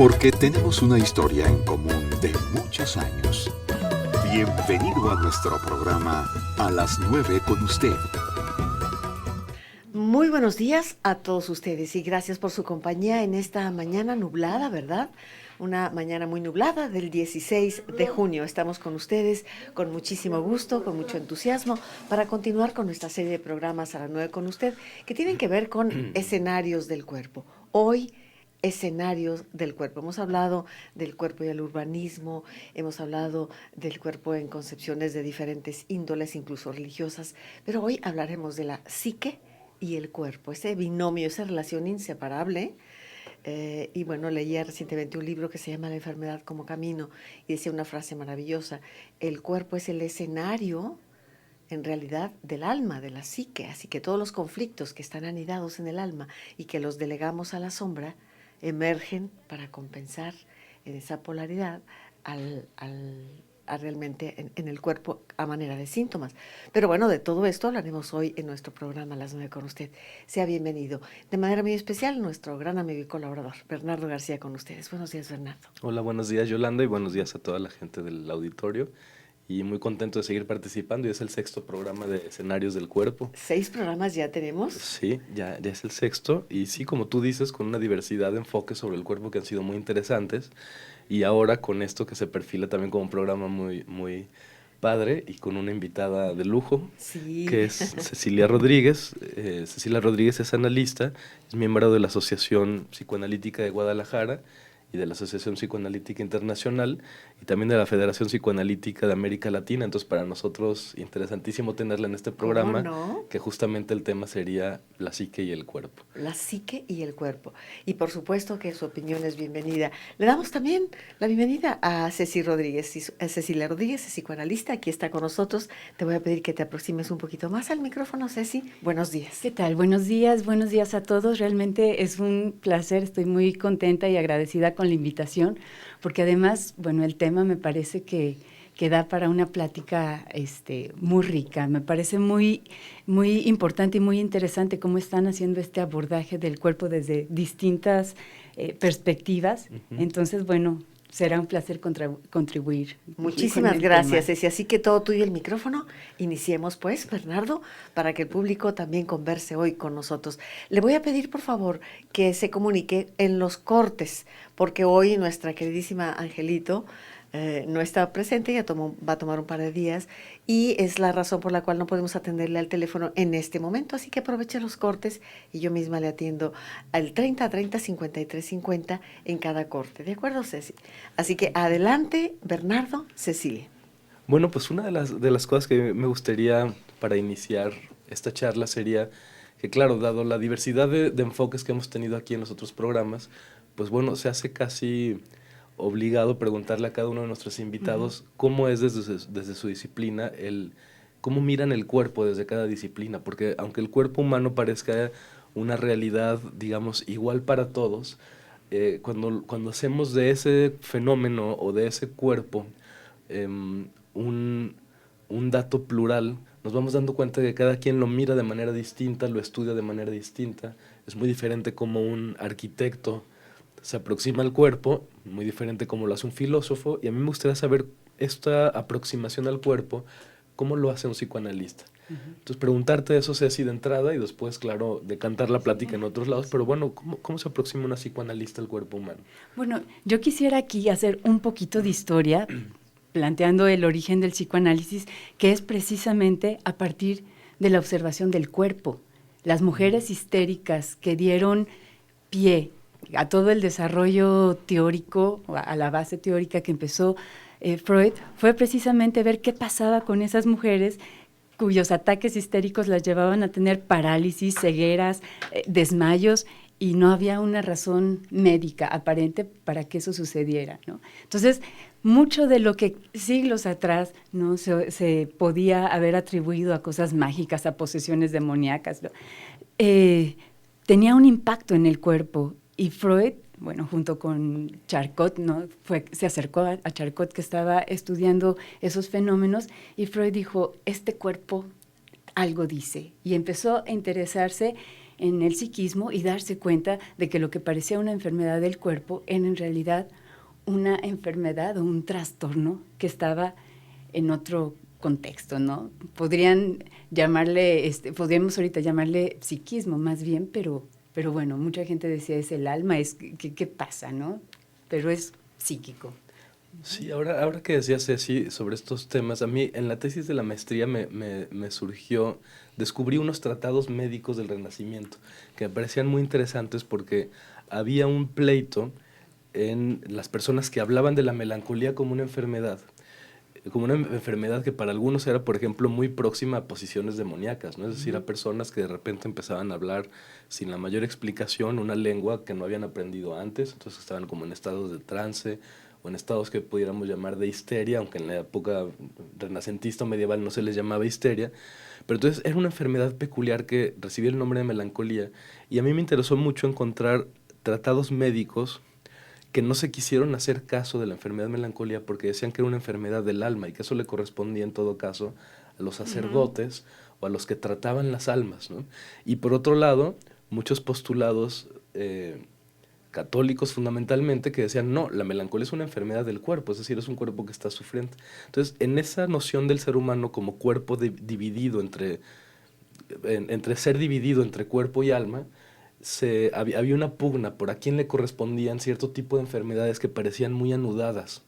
porque tenemos una historia en común de muchos años. Bienvenido a nuestro programa A las 9 con usted. Muy buenos días a todos ustedes y gracias por su compañía en esta mañana nublada, ¿verdad? Una mañana muy nublada del 16 de junio. Estamos con ustedes con muchísimo gusto, con mucho entusiasmo, para continuar con nuestra serie de programas A las 9 con usted, que tienen que ver con escenarios del cuerpo. Hoy, escenarios del cuerpo. Hemos hablado del cuerpo y el urbanismo, hemos hablado del cuerpo en concepciones de diferentes índoles, incluso religiosas, pero hoy hablaremos de la psique y el cuerpo, ese binomio, esa relación inseparable. Y bueno, leía recientemente un libro que se llama La enfermedad como camino y decía una frase maravillosa: el cuerpo es el escenario, en realidad, del alma, de la psique, así que todos los conflictos que están anidados en el alma y que los delegamos a la sombra emergen para compensar en esa polaridad a realmente en el cuerpo a manera de síntomas. Pero bueno, de todo esto hablaremos hoy en nuestro programa A las 9 con usted. Sea bienvenido. De manera muy especial, nuestro gran amigo y colaborador, Bernardo García, con ustedes. Buenos días, Bernardo. Hola, buenos días, Yolanda, y buenos días a toda la gente del auditorio. Y muy contento de seguir participando. Y es el 6º programa de Escenarios del Cuerpo. 6 programas ya tenemos. Sí, ya es el 6º. Y sí, como tú dices, con una diversidad de enfoques sobre el cuerpo que han sido muy interesantes. Y ahora con esto que se perfila también como un programa muy, muy padre y con una invitada de lujo, Sí. que es Cecilia Rodríguez. Cecilia Rodríguez es analista, es miembro de la Asociación Psicoanalítica de Guadalajara y de la Asociación Psicoanalítica Internacional y también de la Federación Psicoanalítica de América Latina. Entonces, para nosotros, interesantísimo tenerla en este programa, no? que justamente el tema sería la psique y el cuerpo. La psique y el cuerpo. Y por supuesto que su opinión es bienvenida. Le damos también la bienvenida a Ceci Rodríguez, Cecilia Rodríguez, es psicoanalista, aquí está con nosotros. Te voy a pedir que te aproximes un poquito más al micrófono, Ceci. Buenos días. ¿Qué tal? Buenos días a todos. Realmente es un placer, estoy muy contenta y agradecida con la invitación, porque además, bueno, el tema me parece que da para una plática muy rica. Me parece muy, muy importante y muy interesante cómo están haciendo este abordaje del cuerpo desde distintas perspectivas. Uh-huh. Entonces, bueno, será un placer contribuir. Muchísimas gracias, Ceci. Así que todo tuyo el micrófono. Iniciemos, pues, Bernardo, para que el público también converse hoy con nosotros. Le voy a pedir, por favor, que se comunique en los cortes, porque hoy nuestra queridísima Angelito no está presente, ella va a tomar un par de días y es la razón por la cual no podemos atenderle al teléfono en este momento, así que aproveche los cortes y yo misma le atiendo al 3030-5350 en cada corte. ¿De acuerdo, Ceci? Así que adelante, Bernardo, Cecilia. Bueno, pues una de las cosas que me gustaría para iniciar esta charla sería que, claro, dado la diversidad de enfoques que hemos tenido aquí en los otros programas, pues bueno, se hace casi obligado preguntarle a cada uno de nuestros invitados uh-huh. cómo es desde su disciplina, cómo miran el cuerpo desde cada disciplina, porque aunque el cuerpo humano parezca una realidad, digamos, igual para todos, cuando hacemos de ese fenómeno o de ese cuerpo un dato plural, nos vamos dando cuenta que cada quien lo mira de manera distinta, lo estudia de manera distinta. Es muy diferente como un arquitecto se aproxima al cuerpo, muy diferente como lo hace un filósofo, y a mí me gustaría saber esta aproximación al cuerpo, ¿cómo lo hace un psicoanalista? Uh-huh. Entonces, preguntarte eso, Ceci, de entrada, y después, claro, decantar la plática en otros lados, pero bueno, ¿cómo se aproxima una psicoanalista al cuerpo humano? Bueno, yo quisiera aquí hacer un poquito de historia, planteando el origen del psicoanálisis, que es precisamente a partir de la observación del cuerpo. Las mujeres histéricas que dieron pie a todo el desarrollo teórico, a la base teórica que empezó Freud, fue precisamente ver qué pasaba con esas mujeres cuyos ataques histéricos las llevaban a tener parálisis, cegueras, desmayos, y no había una razón médica aparente para que eso sucediera, ¿no? Entonces, mucho de lo que siglos atrás no se podía haber atribuido a cosas mágicas, a posesiones demoníacas, ¿no? Tenía un impacto en el cuerpo. Y Freud, bueno, junto con Charcot, ¿no? Se acercó a Charcot, que estaba estudiando esos fenómenos, y Freud dijo, este cuerpo algo dice, y empezó a interesarse en el psiquismo y darse cuenta de que lo que parecía una enfermedad del cuerpo era en realidad una enfermedad o un trastorno que estaba en otro contexto, ¿no? Podríamos ahorita llamarle psiquismo más bien, pero bueno, mucha gente decía es el alma, es ¿qué pasa, no? Pero es psíquico. Sí, ahora que decías Ceci sobre estos temas, a mí en la tesis de la maestría me surgió, descubrí unos tratados médicos del Renacimiento que me parecían muy interesantes porque había un pleito en las personas que hablaban de la melancolía como una enfermedad que para algunos era, por ejemplo, muy próxima a posiciones demoníacas, ¿no? Es decir, a personas que de repente empezaban a hablar sin la mayor explicación una lengua que no habían aprendido antes, entonces estaban como en estados de trance o en estados que pudiéramos llamar de histeria, aunque en la época renacentista o medieval no se les llamaba histeria, pero entonces era una enfermedad peculiar que recibía el nombre de melancolía y a mí me interesó mucho encontrar tratados médicos que no se quisieron hacer caso de la enfermedad de melancolía porque decían que era una enfermedad del alma y que eso le correspondía en todo caso a los sacerdotes o a los que trataban las almas, ¿no? Y por otro lado, muchos postulados católicos fundamentalmente que decían, no, la melancolía es una enfermedad del cuerpo, es decir, es un cuerpo que está sufriente. Entonces, en esa noción del ser humano como cuerpo dividido entre ser dividido entre cuerpo y alma, había una pugna por a quién le correspondían cierto tipo de enfermedades que parecían muy anudadas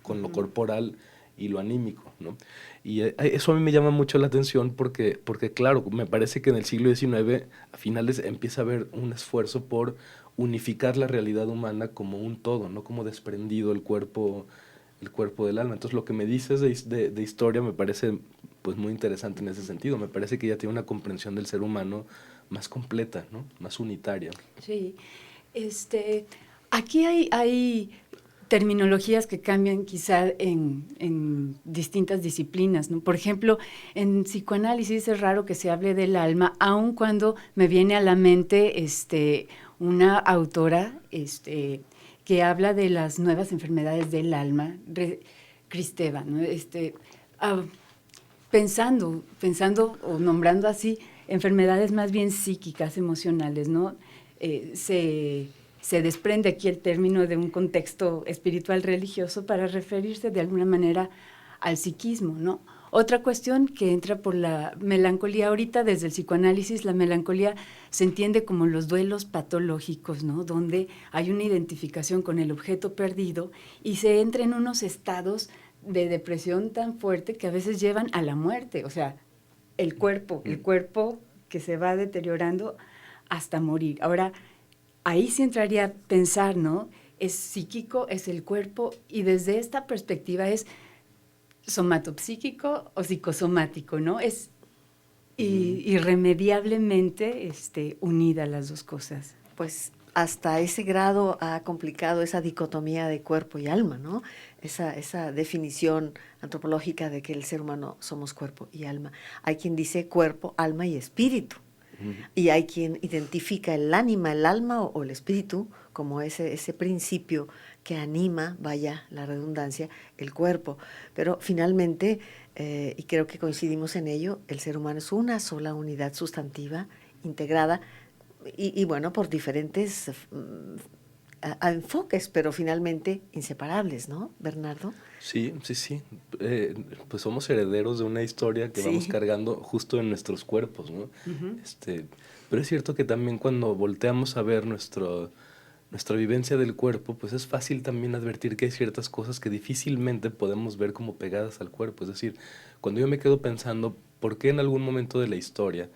con lo corporal y lo anímico, ¿no? Y eso a mí me llama mucho la atención porque claro, me parece que en el siglo XIX a finales empieza a haber un esfuerzo por unificar la realidad humana como un todo, no como desprendido el cuerpo del alma. Entonces lo que me dices de historia me parece pues muy interesante en ese sentido. Me parece que ella tiene una comprensión del ser humano más completa, ¿no? Más unitaria. Sí. Aquí hay terminologías que cambian quizá en distintas disciplinas, ¿no? Por ejemplo, en psicoanálisis es raro que se hable del alma, aun cuando me viene a la mente una autora que habla de las nuevas enfermedades del alma, Kristeva, ¿no? Pensando o nombrando así enfermedades más bien psíquicas, emocionales, ¿no? Se desprende aquí el término de un contexto espiritual religioso para referirse de alguna manera al psiquismo, ¿no? Otra cuestión que entra por la melancolía, ahorita desde el psicoanálisis, la melancolía se entiende como los duelos patológicos, ¿no? Donde hay una identificación con el objeto perdido y se entra en unos estados de depresión tan fuerte que a veces llevan a la muerte, o sea, el cuerpo que se va deteriorando hasta morir. Ahora, ahí sí entraría a pensar, ¿no? Es psíquico, es el cuerpo, y desde esta perspectiva es somatopsíquico o psicosomático, ¿no? Es irremediablemente unida las dos cosas. Pues hasta ese grado ha complicado esa dicotomía de cuerpo y alma, ¿no? Esa definición antropológica de que el ser humano somos cuerpo y alma. Hay quien dice cuerpo, alma y espíritu. Y hay quien identifica el ánima, el alma o el espíritu como ese principio que anima, vaya la redundancia, el cuerpo. Pero finalmente, y creo que coincidimos en ello, el ser humano es una sola unidad sustantiva, integrada, y bueno, por diferentes enfoques, pero finalmente inseparables, ¿no, Bernardo? Sí. Pues somos herederos de una historia que vamos cargando justo en nuestros cuerpos, ¿no? Pero es cierto que también cuando volteamos a ver nuestra vivencia del cuerpo, pues es fácil también advertir que hay ciertas cosas que difícilmente podemos ver como pegadas al cuerpo. Es decir, cuando yo me quedo pensando, ¿por qué en algún momento de la historia,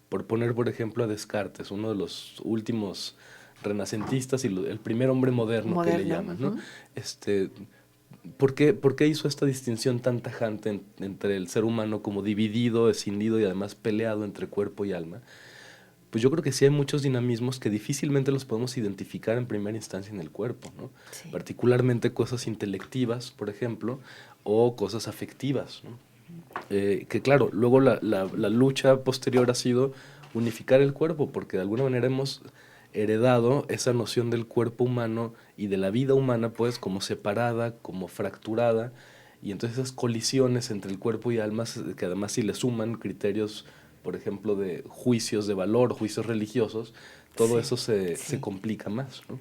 por poner por ejemplo a Descartes, uno de los últimos renacentistas y el primer hombre moderno que le llaman, ¿no? ¿Por qué hizo esta distinción tan tajante entre el ser humano como dividido, escindido y además peleado entre cuerpo y alma? Pues yo creo que sí hay muchos dinamismos que difícilmente los podemos identificar en primera instancia en el cuerpo, ¿no? Sí. Particularmente cosas intelectivas, por ejemplo, o cosas afectivas, ¿no? Que claro, luego la lucha posterior ha sido unificar el cuerpo, porque de alguna manera hemos heredado esa noción del cuerpo humano y de la vida humana pues como separada, como fracturada, y entonces esas colisiones entre el cuerpo y alma, que además si le suman criterios por ejemplo, de juicios de valor, juicios religiosos, todo Sí, eso se sí. complica más, ¿no?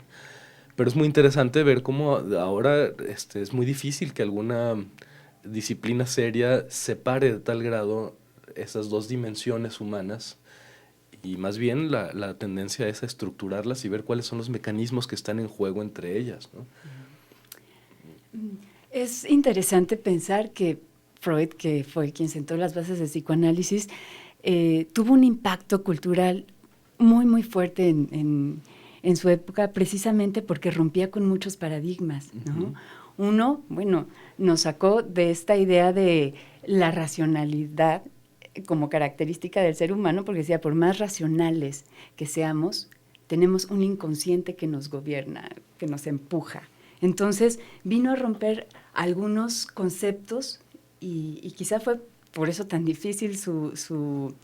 Pero es muy interesante ver cómo ahora es muy difícil que alguna disciplina seria separe de tal grado esas dos dimensiones humanas, y más bien la tendencia es a estructurarlas y ver cuáles son los mecanismos que están en juego entre ellas, ¿no? Es interesante pensar que Freud, que fue quien sentó las bases del psicoanálisis, tuvo un impacto cultural muy, muy fuerte en su época, precisamente porque rompía con muchos paradigmas, ¿no? Uno, bueno, nos sacó de esta idea de la racionalidad como característica del ser humano, porque decía, por más racionales que seamos, tenemos un inconsciente que nos gobierna, que nos empuja. Entonces, vino a romper algunos conceptos y quizá fue por eso tan difícil su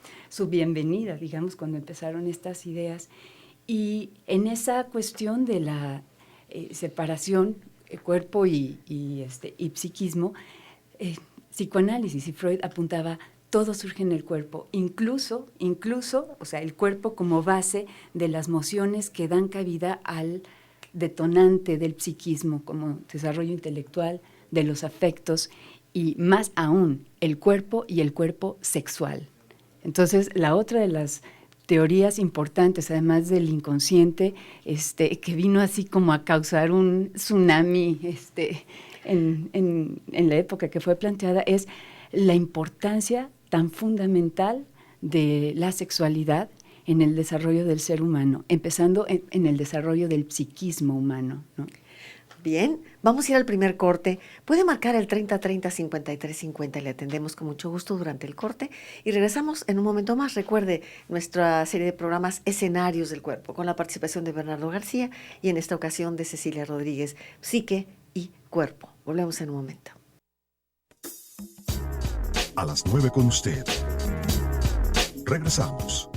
bienvenida, digamos, cuando empezaron estas ideas. Y en esa cuestión de la separación, cuerpo y psiquismo, psicoanálisis y Freud apuntaba, todo surge en el cuerpo, incluso, o sea, el cuerpo como base de las mociones que dan cabida al detonante del psiquismo, como desarrollo intelectual, de los afectos, y más aún, el cuerpo y el cuerpo sexual. Entonces, la otra de las teorías importantes, además del inconsciente, que vino así como a causar un tsunami en la época que fue planteada, es la importancia tan fundamental de la sexualidad en el desarrollo del ser humano, empezando en el desarrollo del psiquismo humano, ¿no? Bien, vamos a ir al primer corte. Puede marcar el 3030-5350 y le atendemos con mucho gusto durante el corte. Y regresamos en un momento más. Recuerde nuestra serie de programas Escenarios del Cuerpo, con la participación de Bernardo García y en esta ocasión de Cecilia Rodríguez, Psique y Cuerpo. Volvemos en un momento. A las 9 con usted. Regresamos.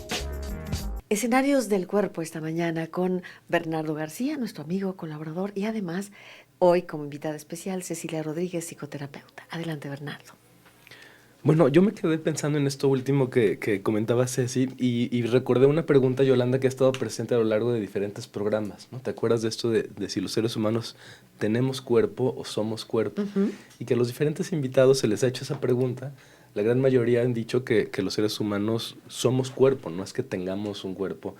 Escenarios del Cuerpo esta mañana con Bernardo García, nuestro amigo, colaborador, y además hoy como invitada especial Cecilia Rodríguez, psicoterapeuta. Adelante, Bernardo. Bueno, yo me quedé pensando en esto último que comentaba Ceci y recordé una pregunta, Yolanda, que ha estado presente a lo largo de diferentes programas, ¿no? ¿Te acuerdas de esto de si los seres humanos tenemos cuerpo o somos cuerpo? Y que a los diferentes invitados se les ha hecho esa pregunta. La gran mayoría han dicho que los seres humanos somos cuerpo, no es que tengamos un cuerpo.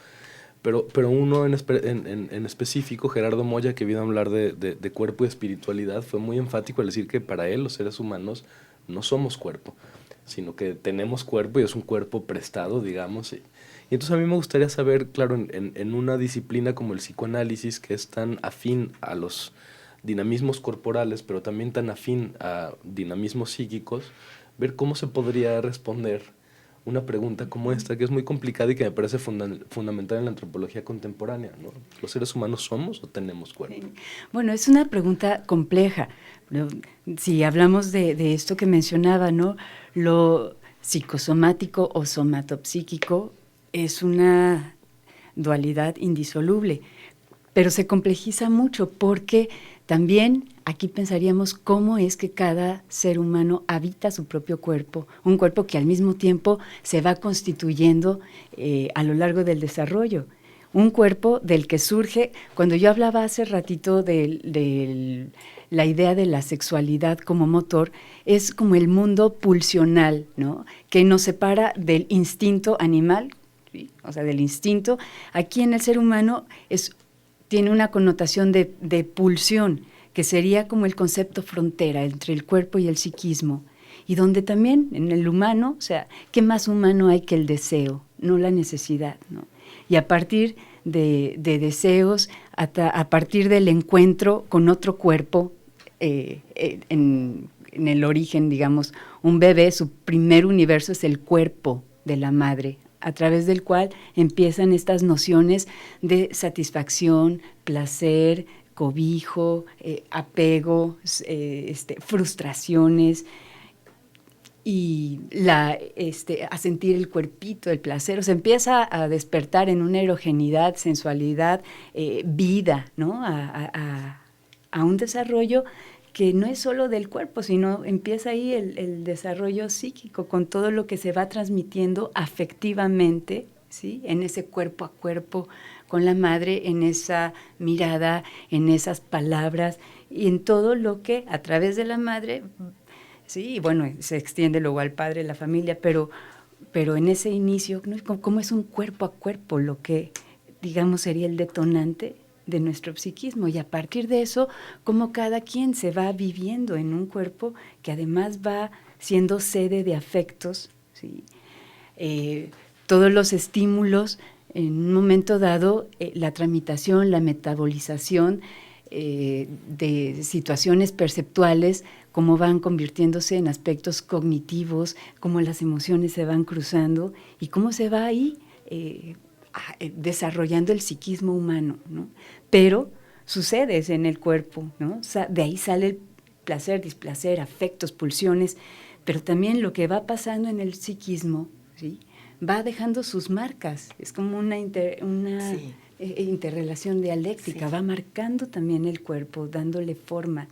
Pero uno en específico, Gerardo Moya, que vino a hablar de cuerpo y espiritualidad, fue muy enfático al decir que para él los seres humanos no somos cuerpo, sino que tenemos cuerpo y es un cuerpo prestado, digamos. Y entonces a mí me gustaría saber, claro, en una disciplina como el psicoanálisis, que es tan afín a los dinamismos corporales, pero también tan afín a dinamismos psíquicos, ver cómo se podría responder una pregunta como esta, que es muy complicada y que me parece fundamental en la antropología contemporánea, ¿no? ¿Los seres humanos somos o tenemos cuerpo? Bueno, es una pregunta compleja. Si hablamos de esto que mencionaba, ¿no? Lo psicosomático o somatopsíquico es una dualidad indisoluble, pero se complejiza mucho porque también aquí pensaríamos cómo es que cada ser humano habita su propio cuerpo, un cuerpo que al mismo tiempo se va constituyendo a lo largo del desarrollo. Un cuerpo del que surge, cuando yo hablaba hace ratito de la idea de la sexualidad como motor, es como el mundo pulsional, ¿no? Que nos separa del instinto animal, ¿sí? O sea, del instinto. Aquí en el ser humano tiene una connotación de pulsión, que sería como el concepto frontera entre el cuerpo y el psiquismo, y donde también en el humano, o sea, ¿qué más humano hay que el deseo? No la necesidad, ¿no? Y a partir de deseos, a partir del encuentro con otro cuerpo, en el origen, digamos, un bebé, su primer universo es el cuerpo de la madre, a través del cual empiezan estas nociones de satisfacción, placer, cobijo, apego, frustraciones, y a sentir el cuerpito, el placer. O sea, empieza a despertar en una erogenidad, sensualidad, vida, ¿no? A un desarrollo que no es solo del cuerpo, sino empieza ahí el desarrollo psíquico con todo lo que se va transmitiendo afectivamente, ¿sí? En ese cuerpo a cuerpo con la madre, en esa mirada, en esas palabras y en todo lo que a través de la madre, sí, y bueno, se extiende luego al padre, la familia, pero en ese inicio, ¿no? Como es un cuerpo a cuerpo lo que, digamos, sería el detonante de nuestro psiquismo, y a partir de eso, cómo cada quien se va viviendo en un cuerpo que además va siendo sede de afectos, ¿sí? Todos los estímulos, en un momento dado, la tramitación, la metabolización de situaciones perceptuales, cómo van convirtiéndose en aspectos cognitivos, cómo las emociones se van cruzando y cómo se va ahí desarrollando el psiquismo humano, ¿no? Pero sucede en el cuerpo, ¿no? De ahí sale el placer, displacer, afectos, pulsiones, pero también lo que va pasando en el psiquismo, ¿sí? Va dejando sus marcas, es como una interrelación dialéctica, va marcando también el cuerpo, dándole forma,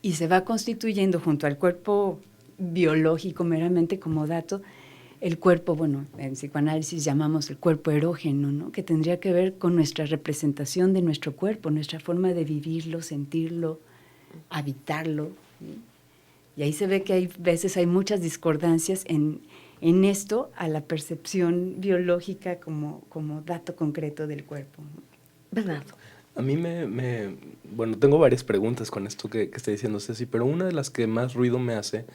y se va constituyendo junto al cuerpo biológico meramente como dato, el cuerpo, bueno, en psicoanálisis llamamos el cuerpo erógeno, ¿no? Que tendría que ver con nuestra representación de nuestro cuerpo, nuestra forma de vivirlo, sentirlo, habitarlo, ¿sí? Y ahí se ve que hay veces hay muchas discordancias en esto a la percepción biológica como dato concreto del cuerpo. Bernardo. A mí bueno, tengo varias preguntas con esto que está diciendo Ceci, pero una de las que más ruido me hace,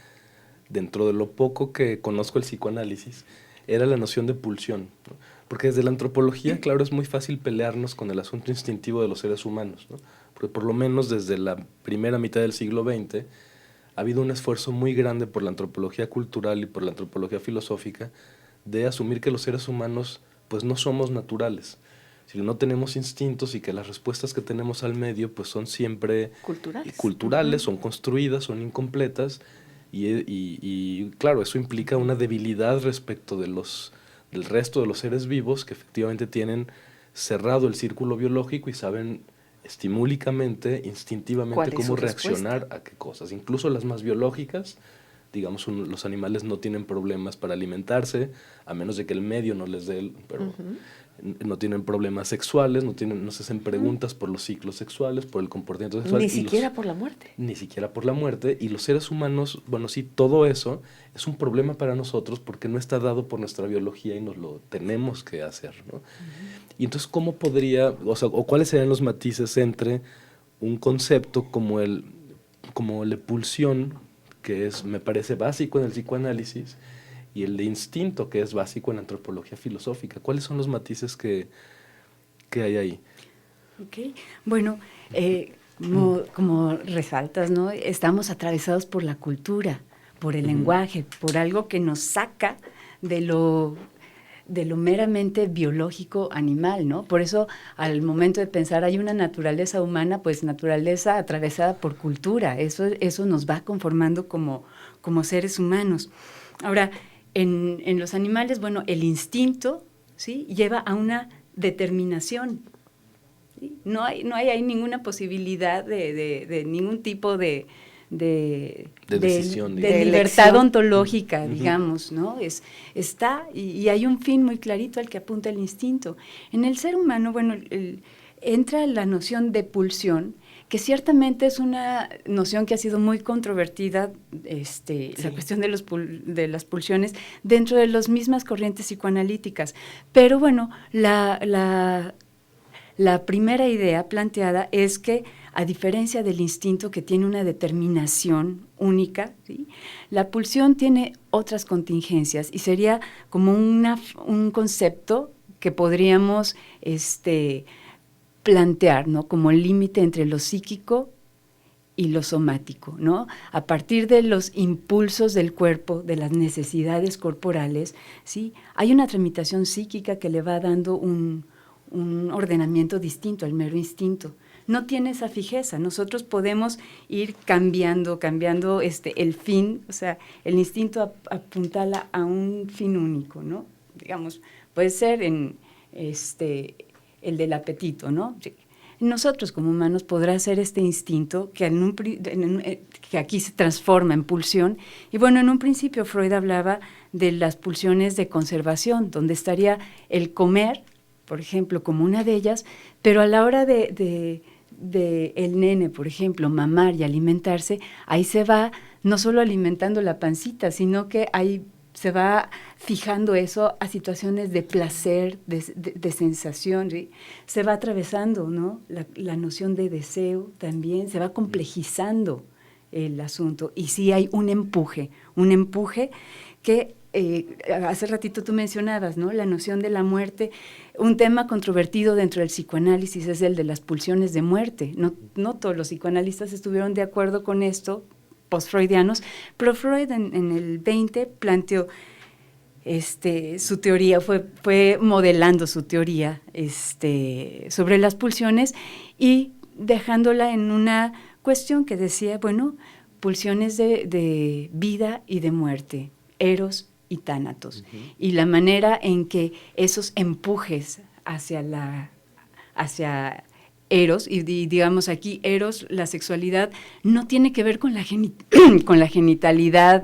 dentro de lo poco que conozco el psicoanálisis, era la noción de pulsión, ¿no? Porque desde la antropología, claro, es muy fácil pelearnos con el asunto instintivo de los seres humanos, ¿no? Porque por lo menos desde la primera mitad del siglo XX ha habido un esfuerzo muy grande por la antropología cultural y por la antropología filosófica de asumir que los seres humanos pues no somos naturales, sino no tenemos instintos y que las respuestas que tenemos al medio pues son siempre culturales, son construidas, son incompletas y claro, eso implica una debilidad respecto del resto de los seres vivos que efectivamente tienen cerrado el círculo biológico y saben estimúlicamente, instintivamente cómo reaccionar a qué cosas. Incluso las más biológicas, digamos, los animales no tienen problemas para alimentarse, a menos de que el medio no les dé, pero no tienen problemas sexuales, no se hacen preguntas por los ciclos sexuales, por el comportamiento sexual. Ni siquiera por la muerte. Ni siquiera por la muerte. Y los seres humanos, bueno, sí, todo eso es un problema para nosotros porque no está dado por nuestra biología y nos lo tenemos que hacer, ¿no? Y entonces, ¿cómo podría, o cuáles serían los matices entre un concepto como la pulsión, que me parece básico en el psicoanálisis, y el de instinto, que es básico en la antropología filosófica? ¿Cuáles son los matices que hay ahí? Okay. Bueno, como resaltas, ¿no? Estamos atravesados por la cultura, por el lenguaje, por algo que nos saca de lo meramente biológico animal, ¿no? Por eso, al momento de pensar, hay una naturaleza humana, pues naturaleza atravesada por cultura. Eso nos va conformando como seres humanos. Ahora, en los animales, bueno, el instinto, ¿sí?, lleva a una determinación, ¿sí? No hay ninguna posibilidad de ningún tipo de decisión, de libertad ontológica, digamos, ¿no? Está y hay un fin muy clarito al que apunta el instinto. En el ser humano, bueno, entra la noción de pulsión, que ciertamente es una noción que ha sido muy controvertida, la cuestión de las pulsiones dentro de las mismas corrientes psicoanalíticas. Pero bueno, la primera idea planteada es que, a diferencia del instinto que tiene una determinación única, ¿sí?, la pulsión tiene otras contingencias y sería como un concepto que podríamos plantear, ¿no?, como el límite entre lo psíquico y lo somático, ¿no? A partir de los impulsos del cuerpo, de las necesidades corporales, ¿sí?, hay una tramitación psíquica que le va dando un ordenamiento distinto al mero instinto. No tiene esa fijeza. Nosotros podemos ir cambiando el fin, o sea, el instinto apuntala a un fin único, ¿no? Digamos, puede ser el del apetito, ¿no? nosotros como humanos podrá ser este instinto que, que aquí se transforma en pulsión. Y bueno, en un principio Freud hablaba de las pulsiones de conservación, donde estaría el comer, por ejemplo, como una de ellas, pero a la hora de el nene, por ejemplo, mamar y alimentarse, ahí se va no solo alimentando la pancita, sino que ahí se va fijando eso a situaciones de placer, de sensación, ¿sí? Se va atravesando, ¿no? La noción de deseo también, se va complejizando el asunto. Y sí hay un empuje que hace ratito tú mencionabas, ¿no? La noción de la muerte. Un tema controvertido dentro del psicoanálisis es el de las pulsiones de muerte. No todos los psicoanalistas estuvieron de acuerdo con esto, post-freudianos, pero Freud en el 20 planteó su teoría, fue modelando su teoría sobre las pulsiones y dejándola en una cuestión que decía, bueno, pulsiones de vida y de muerte, eros y tánatos, y la manera en que esos empujes hacia eros, y digamos aquí eros, la sexualidad, no tiene que ver con la genitalidad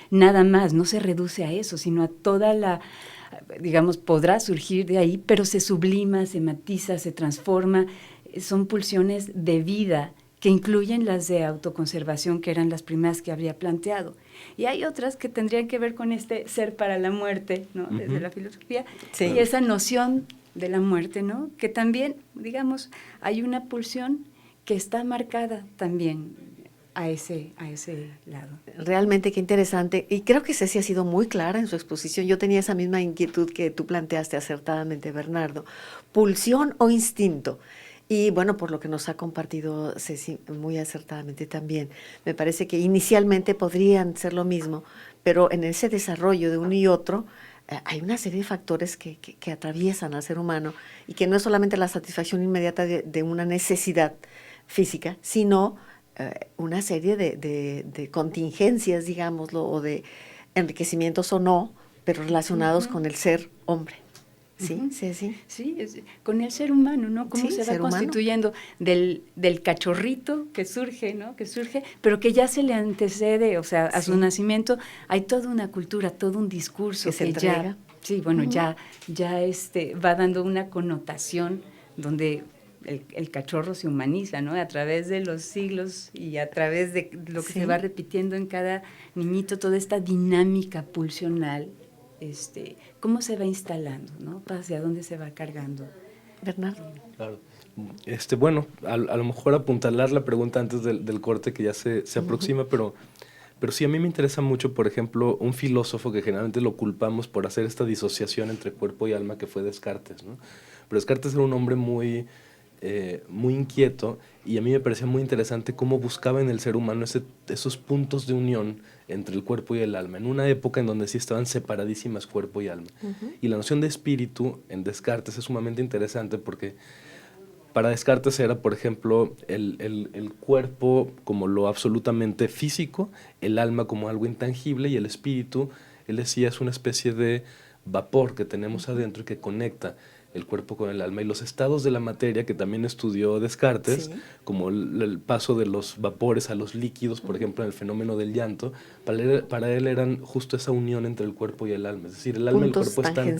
nada más, no se reduce a eso, sino a toda la, digamos, podrá surgir de ahí, pero se sublima, se matiza, se transforma, son pulsiones de vida que incluyen las de autoconservación, que eran las primeras que habría planteado. Y hay otras que tendrían que ver con este ser para la muerte, ¿no? Desde la filosofía, sí. Y esa noción de la muerte, ¿no? Que también, digamos, hay una pulsión que está marcada también a ese lado. Realmente qué interesante, y creo que Ceci ha sido muy clara en su exposición. Yo tenía esa misma inquietud que tú planteaste acertadamente, Bernardo. ¿Pulsión o instinto? Y bueno, por lo que nos ha compartido Ceci muy acertadamente también, me parece que inicialmente podrían ser lo mismo, pero en ese desarrollo de uno y otro, hay una serie de factores que atraviesan al ser humano y que no es solamente la satisfacción inmediata de una necesidad física, sino una serie de contingencias, digámoslo, o de enriquecimientos o no, pero relacionados con el ser hombre. ¿Sí? ¿Sí? Sí, con el ser humano, ¿no? Cómo se va constituyendo del cachorrito que surge, ¿no? Que surge, pero que ya se le antecede, o sea, a su nacimiento hay toda una cultura, todo un discurso que ya, sí, bueno, ya va dando una connotación donde el cachorro se humaniza, ¿no? A través de los siglos y a través de lo que se va repitiendo en cada niñito, toda esta dinámica pulsional. ¿Cómo se va instalando, ¿no? ¿Hacia dónde se va cargando? Bernardo. Claro. Bueno, a lo mejor apuntalar la pregunta antes del corte que ya se aproxima, pero sí a mí me interesa mucho, por ejemplo, un filósofo que generalmente lo culpamos por hacer esta disociación entre cuerpo y alma, que fue Descartes, ¿no? Pero Descartes era un hombre muy inquieto, y a mí me parecía muy interesante cómo buscaba en el ser humano esos puntos de unión entre el cuerpo y el alma, en una época en donde sí estaban separadísimas cuerpo y alma. Y la noción de espíritu en Descartes es sumamente interesante porque para Descartes era, por ejemplo, el cuerpo como lo absolutamente físico, el alma como algo intangible, y el espíritu, él decía, es una especie de vapor que tenemos adentro y que conecta el cuerpo con el alma. Y los estados de la materia, que también estudió Descartes, como el paso de los vapores a los líquidos, por ejemplo, en el fenómeno del llanto, para él eran justo esa unión entre el cuerpo y el alma. Es decir, el alma y el cuerpo están...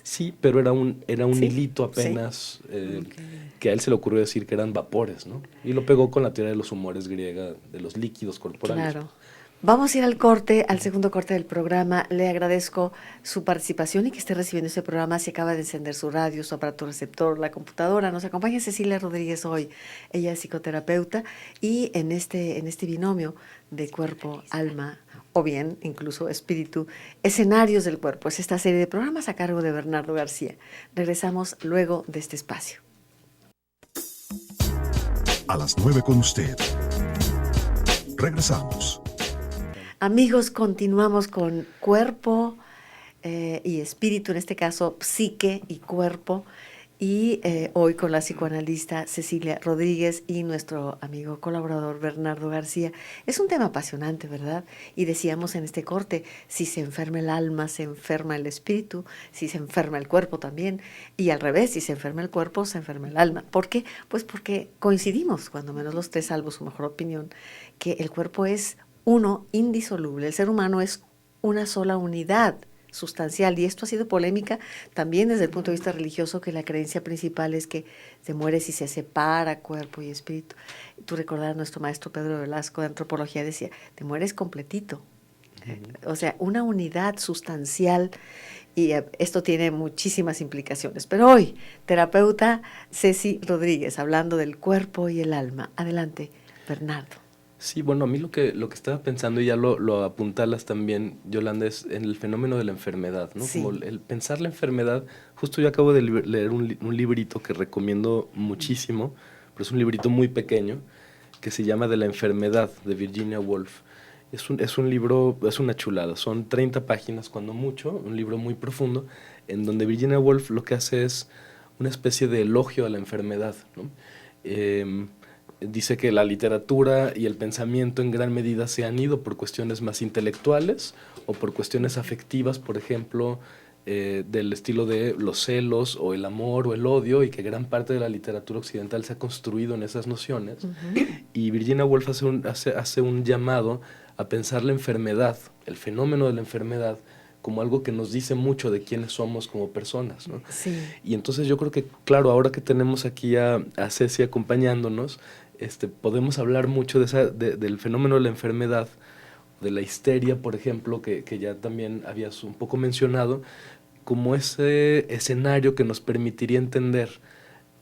Sí, pero era un hilito apenas que a él se le ocurrió decir que eran vapores, ¿no? Y lo pegó con la teoría de los humores griega, de los líquidos corporales. Claro. Vamos a ir al corte, al segundo corte del programa. Le agradezco su participación y que esté recibiendo este programa. Se acaba de encender su radio, su aparato receptor, la computadora. Nos acompaña Cecilia Rodríguez hoy. Ella es psicoterapeuta y en este binomio de cuerpo, alma o bien incluso espíritu, escenarios del cuerpo. Es esta serie de programas a cargo de Bernardo García. Regresamos luego de este espacio. A las 9 con usted. Regresamos. Amigos, continuamos con cuerpo y espíritu, en este caso psique y cuerpo, y hoy con la psicoanalista Cecilia Rodríguez y nuestro amigo colaborador Bernardo García. Es un tema apasionante, ¿verdad? Y decíamos en este corte, si se enferma el alma, se enferma el espíritu, si se enferma el cuerpo también, y al revés, si se enferma el cuerpo, se enferma el alma. ¿Por qué? Pues porque coincidimos, cuando menos los tres, salvo su mejor opinión, que el cuerpo es uno indisoluble, el ser humano es una sola unidad sustancial, y esto ha sido polémica también desde el punto de vista religioso, que la creencia principal es que se muere si se separa cuerpo y espíritu. Tú recordarás, nuestro maestro Pedro Velasco de antropología decía, te mueres completito, o sea, una unidad sustancial, y esto tiene muchísimas implicaciones. Pero hoy, terapeuta Ceci Rodríguez, hablando del cuerpo y el alma. Adelante, Bernardo. Sí, bueno, a mí lo que estaba pensando, y ya lo apuntalas también, Yolanda, es en el fenómeno de la enfermedad, ¿no? Sí. Como el pensar la enfermedad. Justo yo acabo de leer un librito que recomiendo muchísimo, pero es un librito muy pequeño, que se llama De la enfermedad, de Virginia Woolf. Es un libro, es una chulada, son 30 páginas cuando mucho, un libro muy profundo, en donde Virginia Woolf lo que hace es una especie de elogio a la enfermedad, ¿no? Dice que la literatura y el pensamiento en gran medida se han ido por cuestiones más intelectuales o por cuestiones afectivas, por ejemplo, del estilo de los celos o el amor o el odio, y que gran parte de la literatura occidental se ha construido en esas nociones. Y Virginia Woolf hace un llamado a pensar la enfermedad, el fenómeno de la enfermedad, como algo que nos dice mucho de quiénes somos como personas, ¿no? Sí. Y entonces yo creo que, claro, ahora que tenemos aquí a Ceci acompañándonos, podemos hablar mucho del fenómeno de la enfermedad, de la histeria, por ejemplo, que ya también habías un poco mencionado, como ese escenario que nos permitiría entender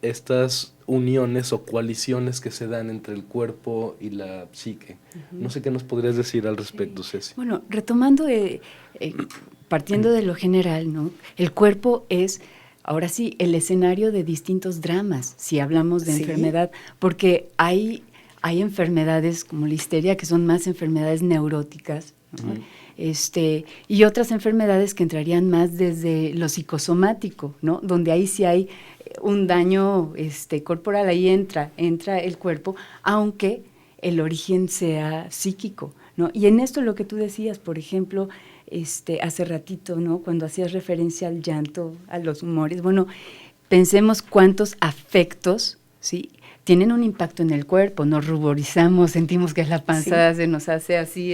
estas uniones o coaliciones que se dan entre el cuerpo y la psique. No sé qué nos podrías decir al respecto, Ceci. Bueno, retomando, partiendo de lo general, ¿no? El cuerpo es, ahora sí, el escenario de distintos dramas, si hablamos de enfermedad, porque hay enfermedades como la histeria, que son más enfermedades neuróticas, ¿no? Y otras enfermedades que entrarían más desde lo psicosomático, ¿no? Donde ahí sí hay un daño corporal, ahí entra el cuerpo, aunque el origen sea psíquico, ¿no? Y en esto lo que tú decías, por ejemplo, hace ratito, ¿no? Cuando hacías referencia al llanto, a los humores, bueno, pensemos cuántos afectos, ¿sí?, tienen un impacto en el cuerpo. Nos ruborizamos, sentimos que la panza se nos hace así,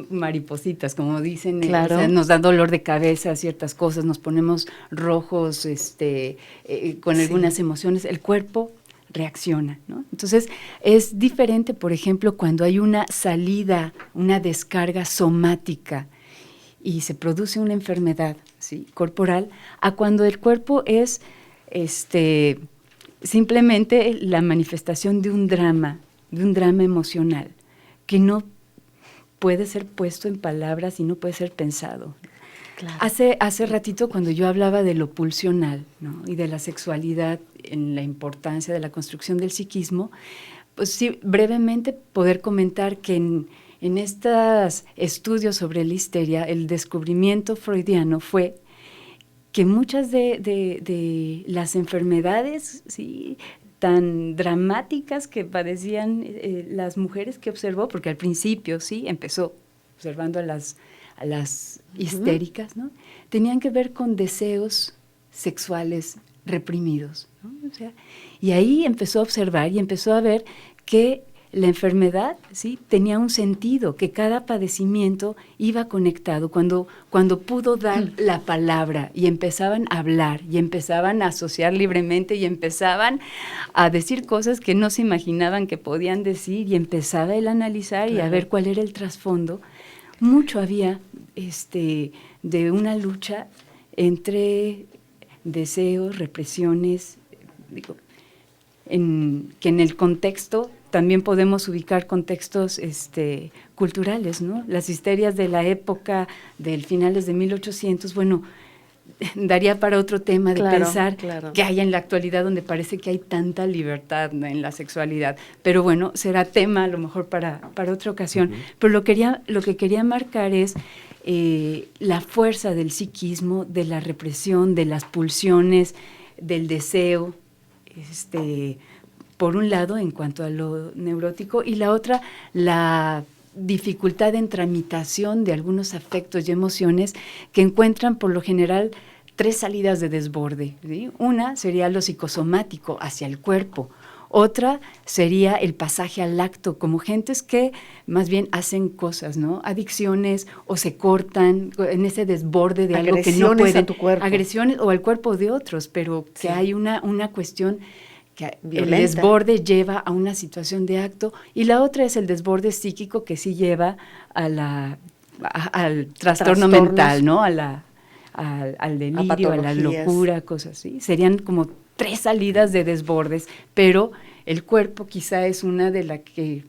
maripositas, como dicen, claro. O sea, nos da dolor de cabeza, ciertas cosas, nos ponemos rojos, con algunas emociones, el cuerpo reacciona, ¿no? Entonces, es diferente, por ejemplo, cuando hay una salida, una descarga somática y se produce una enfermedad, ¿sí?, corporal, a cuando el cuerpo es simplemente la manifestación de un drama emocional, que no puede ser puesto en palabras y no puede ser pensado. Claro. Hace ratito, cuando yo hablaba de lo pulsional, ¿no?, y de la sexualidad, en la importancia de la construcción del psiquismo, pues sí, brevemente poder comentar que en estos estudios sobre la histeria, el descubrimiento freudiano fue que muchas de las enfermedades, ¿sí?, tan dramáticas que padecían las mujeres que observó, porque al principio sí empezó observando a las histéricas, ¿no?, tenían que ver con deseos sexuales reprimidos, ¿no? O sea, y ahí empezó a observar y empezó a ver que la enfermedad, ¿sí?, tenía un sentido, que cada padecimiento iba conectado. Cuando pudo dar la palabra y empezaban a hablar y empezaban a asociar libremente y empezaban a decir cosas que no se imaginaban que podían decir, y empezaba él a analizar y a ver cuál era el trasfondo, mucho había de una lucha entre deseos, represiones, que en el contexto también podemos ubicar contextos culturales, ¿no? Las histerias de la época del finales de 1800, bueno, daría para otro tema de pensar que hay en la actualidad, donde parece que hay tanta libertad, ¿no?, en la sexualidad. Pero bueno, será tema a lo mejor para otra ocasión. Pero lo que quería marcar es la fuerza del psiquismo, de la represión, de las pulsiones, del deseo, por un lado, en cuanto a lo neurótico, y la otra, la dificultad en tramitación de algunos afectos y emociones que encuentran por lo general 3 salidas de desborde, ¿sí? Una sería lo psicosomático, hacia el cuerpo. Otra sería el pasaje al acto, como gentes que más bien hacen cosas, ¿no? Adicciones, o se cortan en ese desborde de algo que no pueden. Agresiones a tu cuerpo. Agresiones o al cuerpo de otros, pero que sí. hay una cuestión que violenta. El desborde lleva a una situación de acto, y la otra es el desborde psíquico, que sí lleva al trastorno mental, ¿no? Al delirio, a la locura, cosas así. Serían como 3 salidas de desbordes, pero el cuerpo quizá es una de las que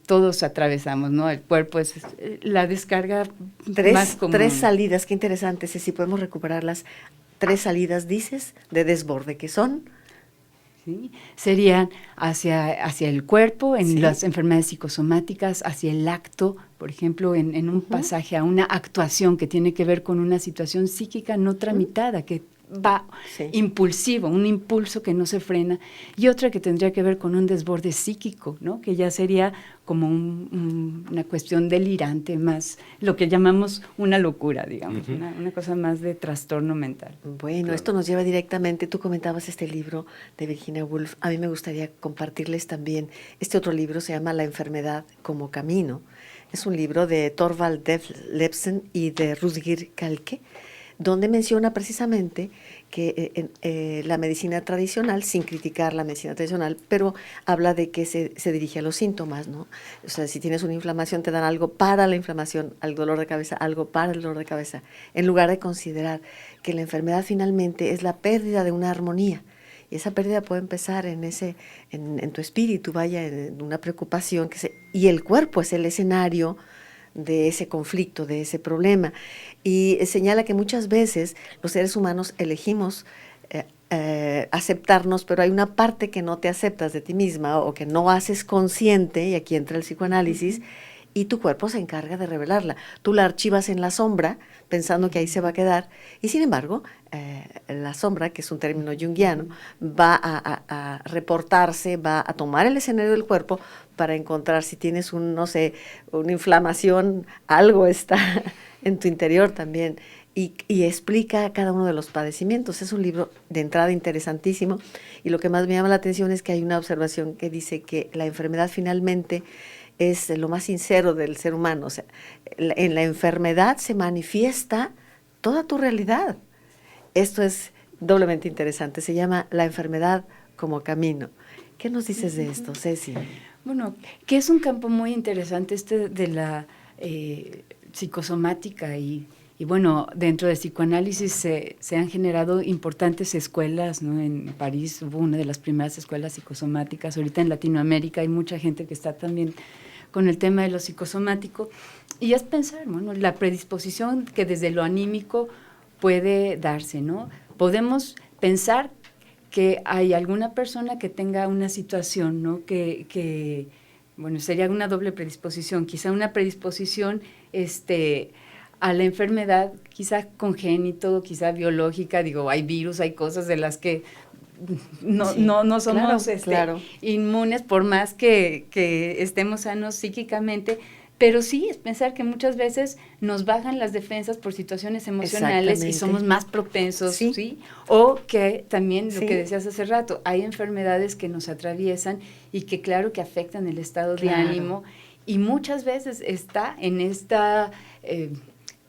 todos atravesamos, ¿no? El cuerpo es la descarga más común. 3 salidas, qué interesante, si podemos recuperarlas. 3 salidas, dices, de desborde, ¿qué son? ¿Sí? Serían hacia el cuerpo, en las enfermedades psicosomáticas, hacia el acto, por ejemplo, en un pasaje a una actuación que tiene que ver con una situación psíquica no tramitada, que va impulsivo, un impulso que no se frena, y otra que tendría que ver con un desborde psíquico, ¿no? Que ya sería como una cuestión delirante, más lo que llamamos una locura, digamos, una cosa más de trastorno mental. Bueno, esto nos lleva directamente, tú comentabas este libro de Virginia Woolf, a mí me gustaría compartirles también este otro libro, se llama La enfermedad como camino. Es un libro de Thorvald Detlefsen y de Rutger Kahlke, donde menciona precisamente que la medicina tradicional, sin criticar la medicina tradicional, pero habla de que se dirige a los síntomas, ¿no? O sea, si tienes una inflamación, te dan algo para la inflamación, al dolor de cabeza, algo para el dolor de cabeza, en lugar de considerar que la enfermedad finalmente es la pérdida de una armonía. Y esa pérdida puede empezar en tu espíritu, vaya, en una preocupación, y el cuerpo es el escenario de ese conflicto, de ese problema. Y señala que muchas veces los seres humanos elegimos aceptarnos, pero hay una parte que no te aceptas de ti misma o que no haces consciente, y aquí entra el psicoanálisis, y tu cuerpo se encarga de revelarla. Tú la archivas en la sombra, pensando que ahí se va a quedar, y sin embargo, la sombra, que es un término junguiano, va a reportarse, va a tomar el escenario del cuerpo para encontrar si tienes una inflamación, algo está en tu interior también, y explica cada uno de los padecimientos. Es un libro de entrada interesantísimo, y lo que más me llama la atención es que hay una observación que dice que la enfermedad finalmente es lo más sincero del ser humano. O sea, en la enfermedad se manifiesta toda tu realidad. Esto es doblemente interesante. Se llama La enfermedad como camino. ¿Qué nos dices de esto, Ceci? Bueno, que es un campo muy interesante de la psicosomática y bueno, dentro del psicoanálisis se han generado importantes escuelas, ¿no? En París hubo una de las primeras escuelas psicosomáticas. Ahorita en Latinoamérica hay mucha gente que está también con el tema de lo psicosomático, y es pensar, bueno, la predisposición que desde lo anímico puede darse, ¿no? Podemos pensar que hay alguna persona que tenga una situación, ¿no? Que bueno, sería una doble predisposición, quizá una predisposición a la enfermedad, quizá congénito, quizá biológica, digo, hay virus, hay cosas de las que no somos claro. Inmunes, por más que estemos sanos psíquicamente, pero sí es pensar que muchas veces nos bajan las defensas por situaciones emocionales y somos más propensos, ¿sí? O que también lo que decías hace rato, hay enfermedades que nos atraviesan y que claro que afectan el estado de ánimo, y muchas veces está en esta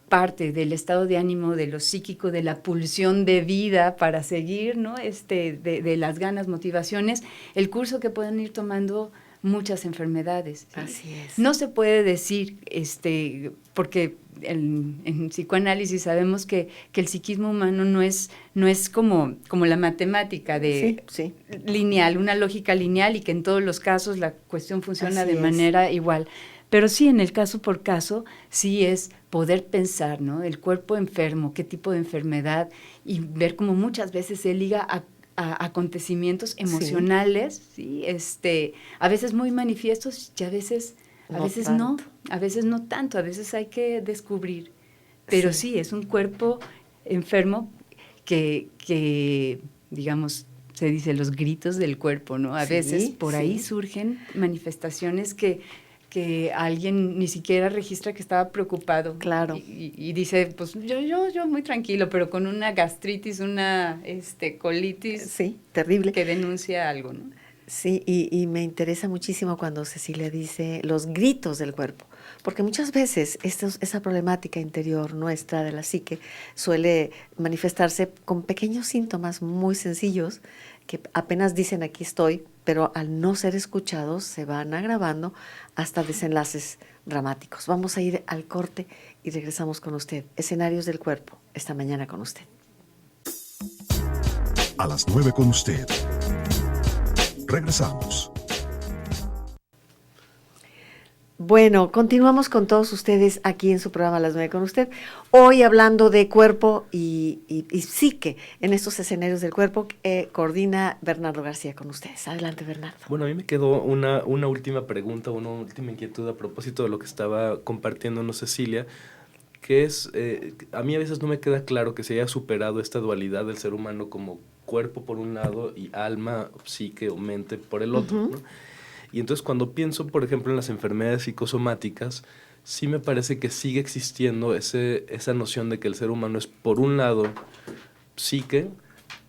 parte del estado de ánimo, de lo psíquico, de la pulsión de vida para seguir, ¿no? De las ganas, motivaciones, el curso que pueden ir tomando muchas enfermedades, ¿sí? Así es. No se puede decir, porque en psicoanálisis sabemos que el psiquismo humano no es como la matemática lineal, una lógica lineal, y que en todos los casos la cuestión funciona de manera igual. Pero sí, en el caso por caso, sí es poder pensar, ¿no? El cuerpo enfermo, qué tipo de enfermedad, y ver cómo muchas veces se liga a acontecimientos emocionales, ¿sí? A veces muy manifiestos y a veces no, a veces no tanto, a veces hay que descubrir. Pero sí, es un cuerpo enfermo que digamos, se dice los gritos del cuerpo, ¿no? A veces por ahí surgen manifestaciones que alguien ni siquiera registra que estaba preocupado. Claro. Y dice, pues yo muy tranquilo, pero con una gastritis, una colitis. Sí, terrible. Que denuncia algo, ¿no? Sí, y me interesa muchísimo cuando Cecilia dice los gritos del cuerpo, porque muchas veces esa problemática interior nuestra de la psique suele manifestarse con pequeños síntomas muy sencillos que apenas dicen aquí estoy, pero al no ser escuchados se van agravando hasta desenlaces dramáticos. Vamos a ir al corte y regresamos con usted. Escenarios del cuerpo, esta mañana con usted. A las 9 con usted. Regresamos. Bueno, continuamos con todos ustedes aquí en su programa A las 9 con usted. Hoy hablando de cuerpo y psique en estos escenarios del cuerpo, coordina Bernardo García con ustedes. Adelante, Bernardo. Bueno, a mí me quedó una última pregunta, una última inquietud a propósito de lo que estaba compartiéndonos Cecilia, que es, a mí a veces no me queda claro que se haya superado esta dualidad del ser humano como cuerpo por un lado y alma, psique o mente por el otro, ¿no? Y entonces cuando pienso, por ejemplo, en las enfermedades psicosomáticas, sí me parece que sigue existiendo esa noción de que el ser humano es, por un lado, psique,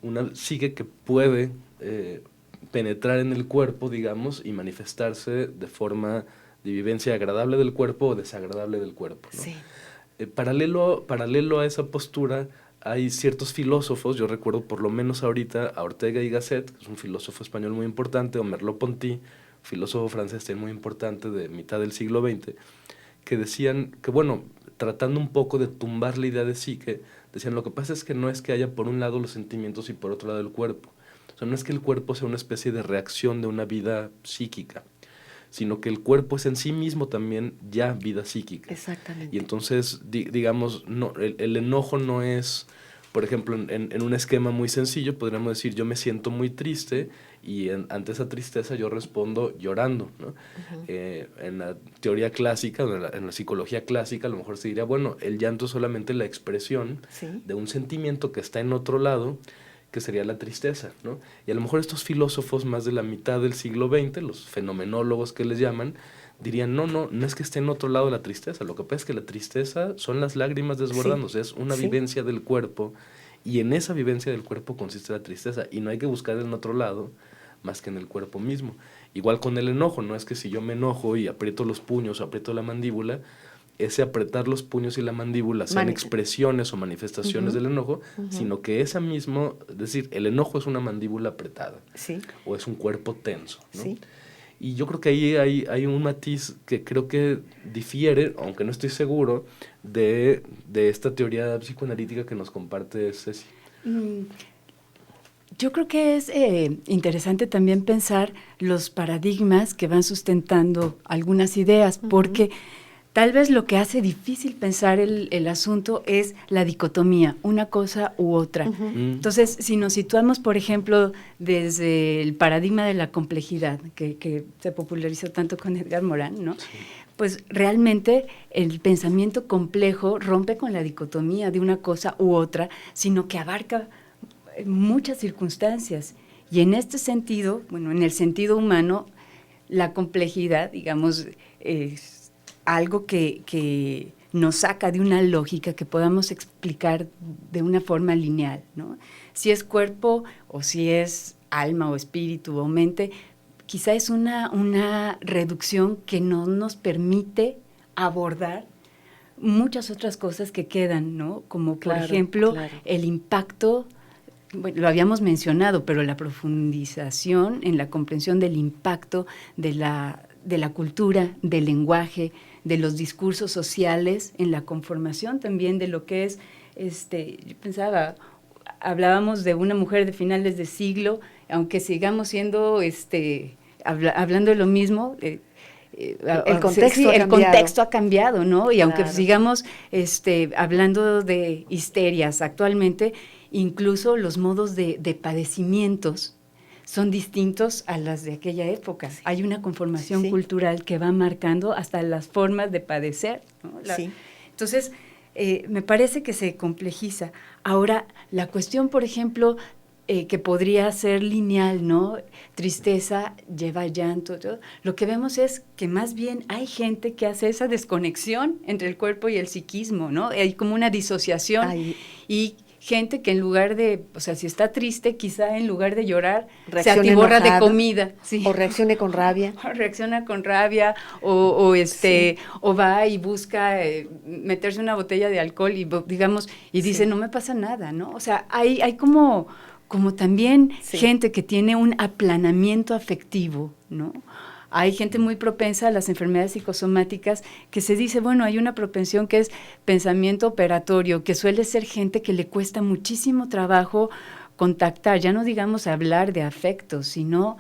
una psique que puede penetrar en el cuerpo, digamos, y manifestarse de forma de vivencia agradable del cuerpo o desagradable del cuerpo, ¿no? Sí. Paralelo a esa postura, hay ciertos filósofos, yo recuerdo por lo menos ahorita a Ortega y Gasset, que es un filósofo español muy importante, o Merleau-Ponty, filósofo francés muy importante de mitad del siglo XX, que decían que, bueno, tratando un poco de tumbar la idea de psique, decían, lo que pasa es que no es que haya por un lado los sentimientos y por otro lado el cuerpo. O sea, no es que el cuerpo sea una especie de reacción de una vida psíquica, sino que el cuerpo es en sí mismo también ya vida psíquica. Exactamente. Y entonces, digamos, no, el enojo no es, por ejemplo, en un esquema muy sencillo, podríamos decir, yo me siento muy triste y ante esa tristeza yo respondo llorando, ¿no? En la teoría clásica, en la psicología clásica, a lo mejor se diría, bueno, el llanto es solamente la expresión de un sentimiento que está en otro lado, que sería la tristeza, ¿no? Y a lo mejor estos filósofos más de la mitad del siglo XX, los fenomenólogos que les llaman, dirían, no es que esté en otro lado la tristeza, lo que pasa es que la tristeza son las lágrimas desbordándose, es una vivencia del cuerpo, y en esa vivencia del cuerpo consiste la tristeza, y no hay que buscar en otro lado más que en el cuerpo mismo. Igual con el enojo, no es que si yo me enojo y aprieto los puños o aprieto la mandíbula, ese apretar los puños y la mandíbula sean expresiones o manifestaciones del enojo, sino que esa mismo, es decir, el enojo es una mandíbula apretada, o es un cuerpo tenso, ¿no? Y yo creo que ahí hay un matiz que creo que difiere, aunque no estoy seguro, de esta teoría psicoanalítica que nos comparte Ceci. Yo creo que es interesante también pensar los paradigmas que van sustentando algunas ideas, porque tal vez lo que hace difícil pensar el asunto es la dicotomía, una cosa u otra. Entonces, si nos situamos, por ejemplo, desde el paradigma de la complejidad, que se popularizó tanto con Edgar Morin, ¿no? Sí. Pues realmente el pensamiento complejo rompe con la dicotomía de una cosa u otra, sino que abarca muchas circunstancias. Y en este sentido, bueno, en el sentido humano, la complejidad, digamos, es algo que nos saca de una lógica que podamos explicar de una forma lineal, ¿no? Si es cuerpo o si es alma o espíritu o mente, quizá es una reducción que no nos permite abordar muchas otras cosas que quedan, ¿no? Como por ejemplo el impacto, bueno, lo habíamos mencionado, pero la profundización en la comprensión del impacto de la cultura, del lenguaje, de los discursos sociales, en la conformación también de lo que es, yo pensaba, hablábamos de una mujer de finales de siglo, aunque sigamos siendo, hablando de lo mismo, el contexto ha cambiado, ¿no? Y aunque sigamos hablando de histerias actualmente, incluso los modos de padecimientos son distintos a las de aquella época. Hay una conformación cultural que va marcando hasta las formas de padecer, ¿no? Entonces, me parece que se complejiza. Ahora, la cuestión, por ejemplo, que podría ser lineal, ¿no? Tristeza lleva llanto. ¿No? Lo que vemos es que más bien hay gente que hace esa desconexión entre el cuerpo y el psiquismo, ¿no? Hay como una disociación. Ay. Y gente que en lugar de, o sea, si está triste, quizá en lugar de llorar, se Reaccione atiborra enojada, de comida. Sí. O reaccione con rabia. O reacciona con rabia, o va y busca meterse una botella de alcohol y digamos, y dice, Sí. no me pasa nada, ¿no? O sea, hay como también Sí. gente que tiene un aplanamiento afectivo, ¿no? Hay gente muy propensa a las enfermedades psicosomáticas que se dice, bueno, hay una propensión que es pensamiento operatorio, que suele ser gente que le cuesta muchísimo trabajo contactar, ya no digamos hablar de afectos, sino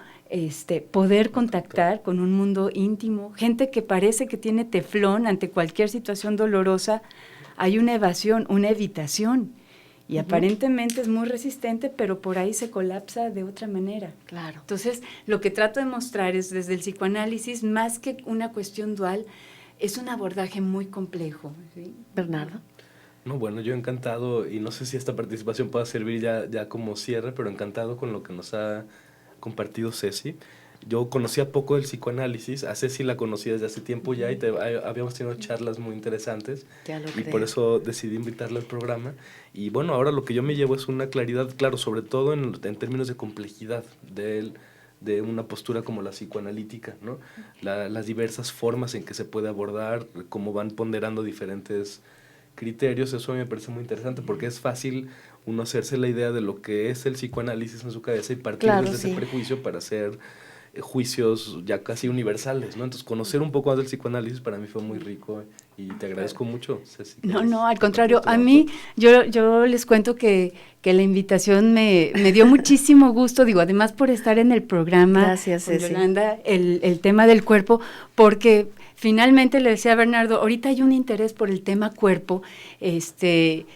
poder contactar con un mundo íntimo, gente que parece que tiene teflón ante cualquier situación dolorosa, hay una evasión, una evitación, y aparentemente es muy resistente, pero por ahí se colapsa de otra manera. Claro. Entonces, lo que trato de mostrar es desde el psicoanálisis, más que una cuestión dual, es un abordaje muy complejo. ¿Sí? Bernardo. No, bueno, yo encantado, y no sé si esta participación pueda servir ya como cierre, pero encantado con lo que nos ha compartido Ceci. Yo conocía poco del psicoanálisis, a Ceci la conocí desde hace tiempo ya y habíamos tenido charlas muy interesantes Ya lo y creo. por eso decidí invitarla al programa. Y bueno, ahora lo que yo me llevo es una claridad, claro, sobre todo en términos de complejidad de una postura como la psicoanalítica, ¿no? Las diversas formas en que se puede abordar, cómo van ponderando diferentes criterios, eso a mí me parece muy interesante porque es fácil uno hacerse la idea de lo que es el psicoanálisis en su cabeza y partir Claro, desde sí. ese prejuicio para hacer juicios ya casi universales, ¿no? Entonces, conocer un poco más del psicoanálisis para mí fue muy rico y te agradezco mucho, Ceci. No, al contrario, a mí, yo les cuento que la invitación me dio muchísimo gusto, digo, además por estar en el programa Gracias, con Ceci. Yolanda, el tema del cuerpo, porque finalmente le decía a Bernardo, ahorita hay un interés por el tema cuerpo, que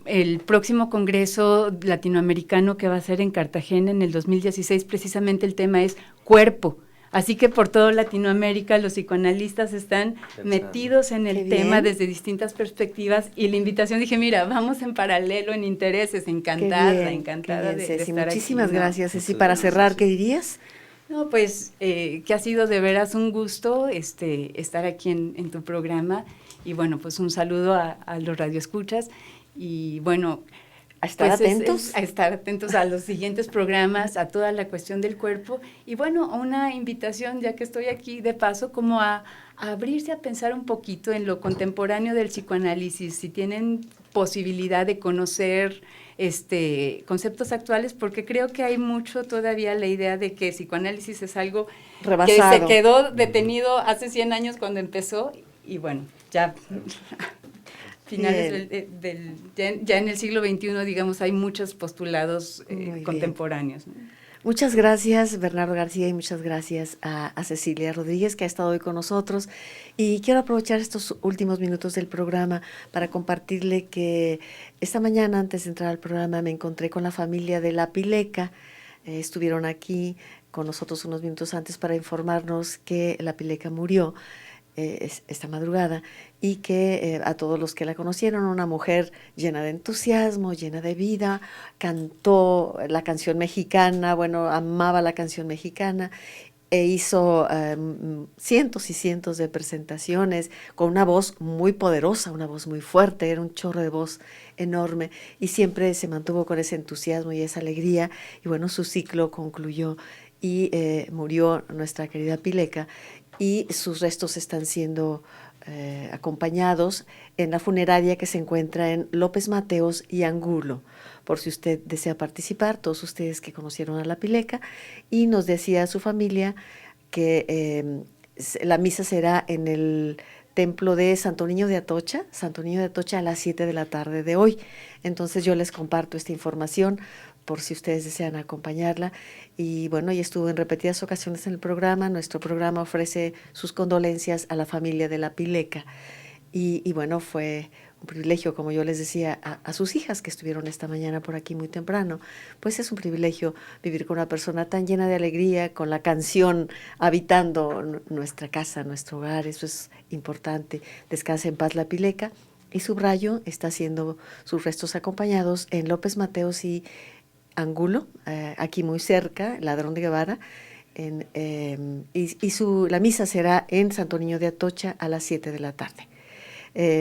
el próximo congreso latinoamericano que va a ser en Cartagena en el 2016, precisamente el tema es cuerpo. Así que por toda Latinoamérica los psicoanalistas están metidos en el tema desde distintas perspectivas y la invitación dije, mira, vamos en paralelo en intereses, encantada de Ceci. estar Muchísimas aquí, ¿no? gracias, Ceci. Muchas Para gracias, cerrar, Ceci. ¿qué dirías? No, pues que ha sido de veras un gusto estar aquí en tu programa y bueno, pues un saludo a los radioescuchas y bueno, A estar pues atentos. a estar atentos a los siguientes programas, a toda la cuestión del cuerpo y bueno, una invitación ya que estoy aquí de paso como a abrirse a pensar un poquito en lo contemporáneo del psicoanálisis, si tienen posibilidad de conocer conceptos actuales, porque creo que hay mucho todavía la idea de que psicoanálisis es algo Rebasado. que se quedó detenido hace 100 años cuando empezó y bueno, ya finales ya en el siglo XXI, digamos, hay muchos postulados contemporáneos, ¿no? Muchas gracias, Bernardo García, y muchas gracias a Cecilia Rodríguez, que ha estado hoy con nosotros. Y quiero aprovechar estos últimos minutos del programa para compartirle que esta mañana, antes de entrar al programa, me encontré con la familia de La Pileca. Estuvieron aquí con nosotros unos minutos antes para informarnos que La Pileca murió esta madrugada y que a todos los que la conocieron, una mujer llena de entusiasmo, llena de vida, cantó la canción mexicana, bueno, amaba la canción mexicana e hizo cientos y cientos de presentaciones con una voz muy poderosa, una voz muy fuerte, era un chorro de voz enorme y siempre se mantuvo con ese entusiasmo y esa alegría y bueno, su ciclo concluyó y murió nuestra querida Pileca y sus restos están siendo acompañados en la funeraria que se encuentra en López Mateos y Angulo, por si usted desea participar, todos ustedes que conocieron a La Pileca, y nos decía su familia que la misa será en el templo de Santo Niño de Atocha a las 7 de la tarde de hoy. Entonces yo les comparto esta información por si ustedes desean acompañarla. Y bueno, ella estuvo en repetidas ocasiones en el programa. Nuestro programa ofrece sus condolencias a la familia de La Pileca. Y bueno, fue un privilegio, como yo les decía, a sus hijas que estuvieron esta mañana por aquí muy temprano. Pues es un privilegio vivir con una persona tan llena de alegría, con la canción habitando nuestra casa, nuestro hogar. Eso es importante. Descanse en paz La Pileca. Y Subrayo está haciendo sus restos acompañados en López Mateos y Angulo, aquí muy cerca, Ladrón de Guevara. La misa será en Santo Niño de Atocha a las 7 de la tarde.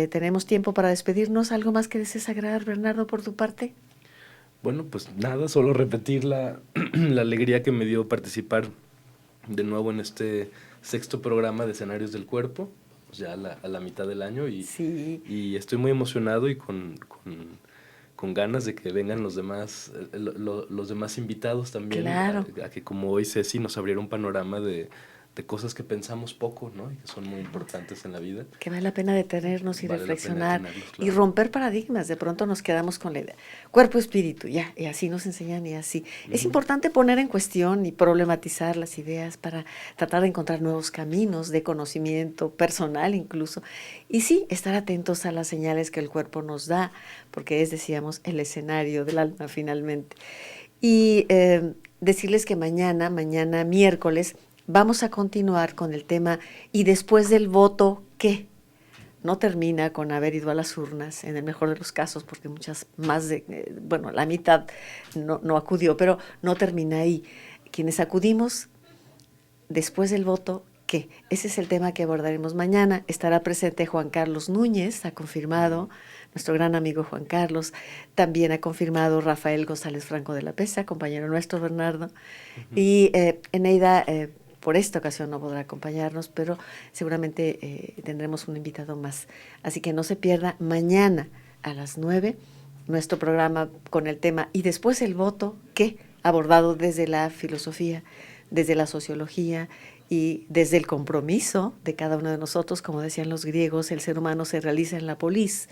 Tenemos tiempo para despedirnos. ¿Algo más que desees agregar, Bernardo, por tu parte? Bueno, pues nada, solo repetir la alegría que me dio participar de nuevo en este 6º programa de Escenarios del Cuerpo, pues ya a la mitad del año, Sí. y estoy muy emocionado y con ganas de que vengan los demás invitados también, Claro. a que como hoy Ceci nos abriera un panorama de cosas que pensamos poco, ¿no? Y que son muy importantes en la vida. Que vale la pena detenernos y Vale la pena reflexionar detenernos, y claro. romper paradigmas. De pronto nos quedamos con la idea, cuerpo, espíritu, ya, y así nos enseñan y así. Es importante poner en cuestión y problematizar las ideas para tratar de encontrar nuevos caminos de conocimiento personal incluso. Y sí, estar atentos a las señales que el cuerpo nos da, porque es, decíamos, el escenario del alma finalmente. Y decirles que mañana miércoles, vamos a continuar con el tema ¿y después del voto qué? No termina con haber ido a las urnas, en el mejor de los casos, porque muchas más la mitad no acudió, pero no termina ahí. Quienes acudimos después del voto, ¿qué? Ese es el tema que abordaremos mañana. Estará presente Juan Carlos Núñez, ha confirmado, nuestro gran amigo Juan Carlos. También ha confirmado Rafael González Franco de la Pesa, compañero nuestro, Bernardo. Y Eneida, por esta ocasión no podrá acompañarnos, pero seguramente tendremos un invitado más. Así que no se pierda mañana a las 9 nuestro programa con el tema ¿y después el voto qué? Abordado desde la filosofía, desde la sociología y desde el compromiso de cada uno de nosotros. Como decían los griegos, el ser humano se realiza en la polis,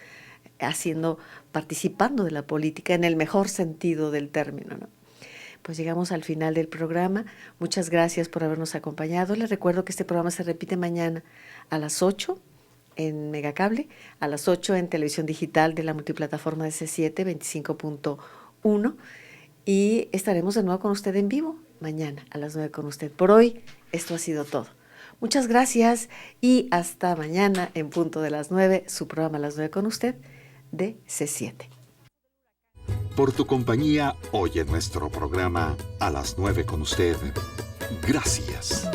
participando de la política en el mejor sentido del término, ¿no? Pues llegamos al final del programa. Muchas gracias por habernos acompañado. Les recuerdo que este programa se repite mañana a las 8 en Megacable, a las 8 en televisión digital de la multiplataforma de C7 25.1, y estaremos de nuevo con usted en vivo mañana a las 9 con usted. Por hoy, esto ha sido todo. Muchas gracias y hasta mañana en punto de las 9, su programa a las 9 con usted de C7. Por tu compañía hoy en nuestro programa a las 9 con usted. Gracias.